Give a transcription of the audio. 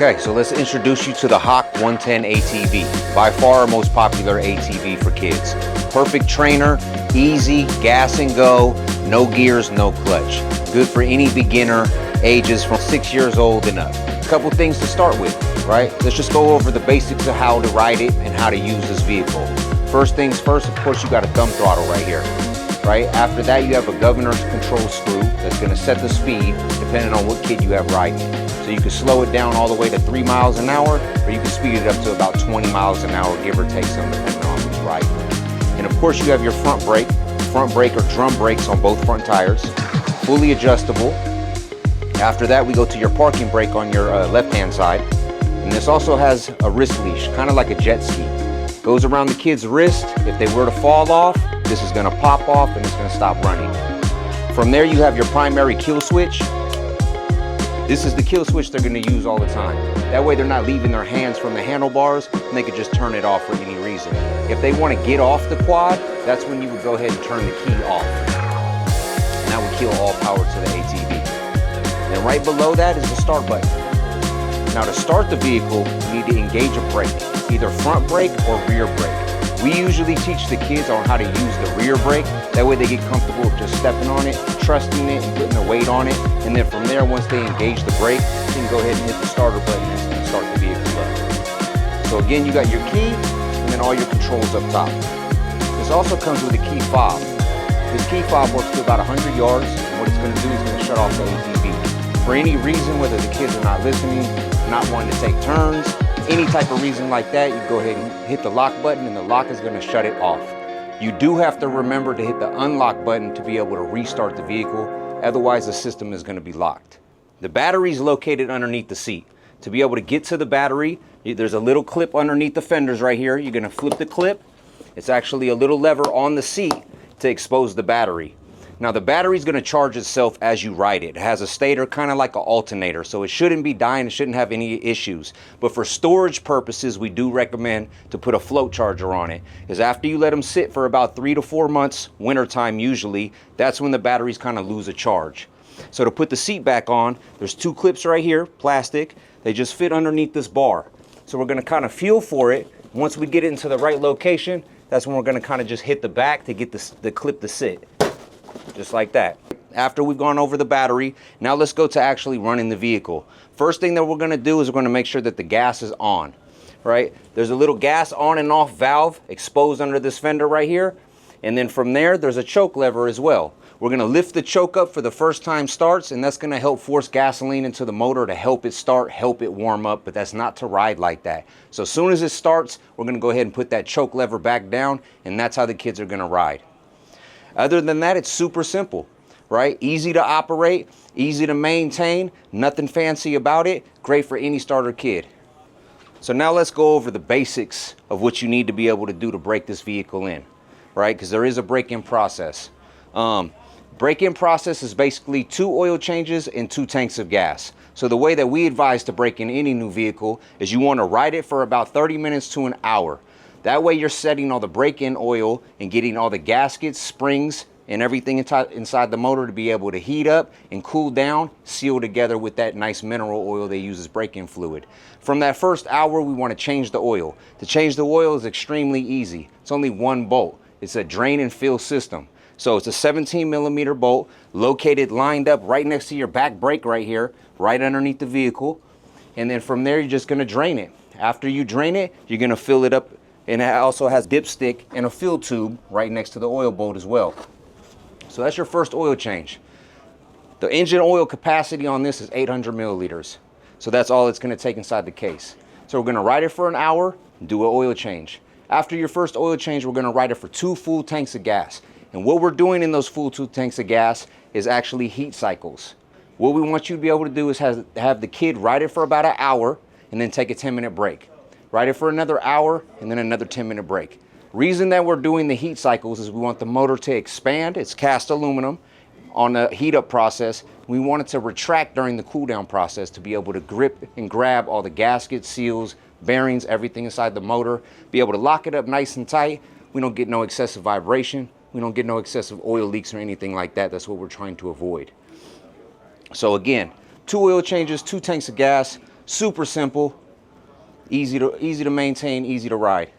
Okay, so let's introduce you to the Hawk 110 ATV, by far our most popular ATV for kids. Perfect trainer, easy, gas and go, no gears, no clutch. Good for any beginner, ages from 6 years old and up. A couple things to start with, right? Let's just go over the basics of how to ride it and how to use this vehicle. First things first, of course, you got a thumb throttle right here, right? After that, you have a governor control screw that's gonna set the speed depending on what kid you have riding. So you can slow it down all the way to 3 miles an hour, or you can speed it up to about 20 miles an hour, give or take some, depending on who's riding. And of course, you have your front brake or drum brakes on both front tires, fully adjustable. After that, we go to your parking brake on your left-hand side. And this also has a wrist leash, kind of like a jet ski. Goes around the kid's wrist. If they were to fall off, this is gonna pop off and it's gonna stop running. From there, you have your primary kill switch. This is the kill switch they're gonna use all the time. That way they're not leaving their hands from the handlebars and they could just turn it off for any reason. If they wanna get off the quad, that's when you would go ahead and turn the key off. And that would kill all power to the ATV. And right below that is the start button. Now to start the vehicle, you need to engage a brake, either front brake or rear brake. We usually teach the kids on how to use the rear brake. That way they get comfortable with just stepping on it, trusting it, and putting their weight on it. And then from there, once they engage the brake, you can go ahead and hit the starter button and start the vehicle up. So again, you got your key and then all your controls up top. This also comes with a key fob. This key fob works to about 100 yards. And what it's gonna do is it's gonna shut off the ATV. For any reason, whether the kids are not listening, not wanting to take turns, any type of reason like that, you go ahead and hit the lock button and the lock is gonna shut it off. You do have to remember to hit the unlock button to be able to restart the vehicle. Otherwise, the system is gonna be locked. The battery is located underneath the seat. To be able to get to the battery, there's a little clip underneath the fenders right here. You're gonna flip the clip. It's actually a little lever on the seat to expose the battery. Now the battery's gonna charge itself as you ride it. It has a stator, kind of like an alternator, so it shouldn't be dying, it shouldn't have any issues. But for storage purposes, we do recommend to put a float charger on it. Because after you let them sit for about 3 to 4 months, wintertime usually, that's when the batteries kind of lose a charge. So to put the seat back on, there's 2 clips right here, plastic. They just fit underneath this bar. So we're gonna kind of feel for it. Once we get it into the right location, that's when we're gonna kind of just hit the back to get the clip to sit. Just like that. After we've gone over the battery, now let's go to actually running the vehicle. First thing that we're gonna do is we're gonna make sure that the gas is on, right? There's a little gas on and off valve exposed under this fender right here. And then from there, there's a choke lever as well. We're gonna lift the choke up for the first time starts, and that's gonna help force gasoline into the motor to help it start, help it warm up, but that's not to ride like that. So as soon as it starts, we're gonna go ahead and put that choke lever back down, and that's how the kids are gonna ride. Other than that, it's super simple, right? Easy to operate, easy to maintain, nothing fancy about it, great for any starter kid. So now let's go over the basics of what you need to be able to do to break this vehicle in, right? Because there is a break-in process. Break-in process is basically 2 oil changes and 2 tanks of gas. So the way that we advise to break in any new vehicle is you want to ride it for about 30 minutes to an hour. That way you're setting all the break-in oil and getting all the gaskets, springs, and everything inside the motor to be able to heat up and cool down, seal together with that nice mineral oil they use as break-in fluid. From that first hour, we want to change the oil. To change the oil is extremely easy. It's only 1 bolt. It's a drain and fill system. So it's a 17mm bolt located, lined up right next to your back brake right here, right underneath the vehicle. And then from there, you're just going to drain it. After you drain it, you're going to fill it up. And it also has dipstick and a fill tube right next to the oil bolt as well. So that's your first oil change. The engine oil capacity on this is 800 milliliters. So that's all it's gonna take inside the case. So we're gonna ride it for an hour and do an oil change. After your first oil change, we're gonna ride it for 2 full tanks of gas. And what we're doing in those full 2 tanks of gas is actually heat cycles. What we want you to be able to do is have the kid ride it for about an hour and then take a 10-minute break. Ride it for another hour and then another 10-minute break. Reason that we're doing the heat cycles is we want the motor to expand. It's cast aluminum on the heat up process. We want it to retract during the cool down process to be able to grip and grab all the gaskets, seals, bearings, everything inside the motor, be able to lock it up nice and tight. We don't get no excessive vibration. We don't get no excessive oil leaks or anything like that. That's what we're trying to avoid. So again, 2 oil changes, 2 tanks of gas, Super simple, easy to maintain, easy to ride.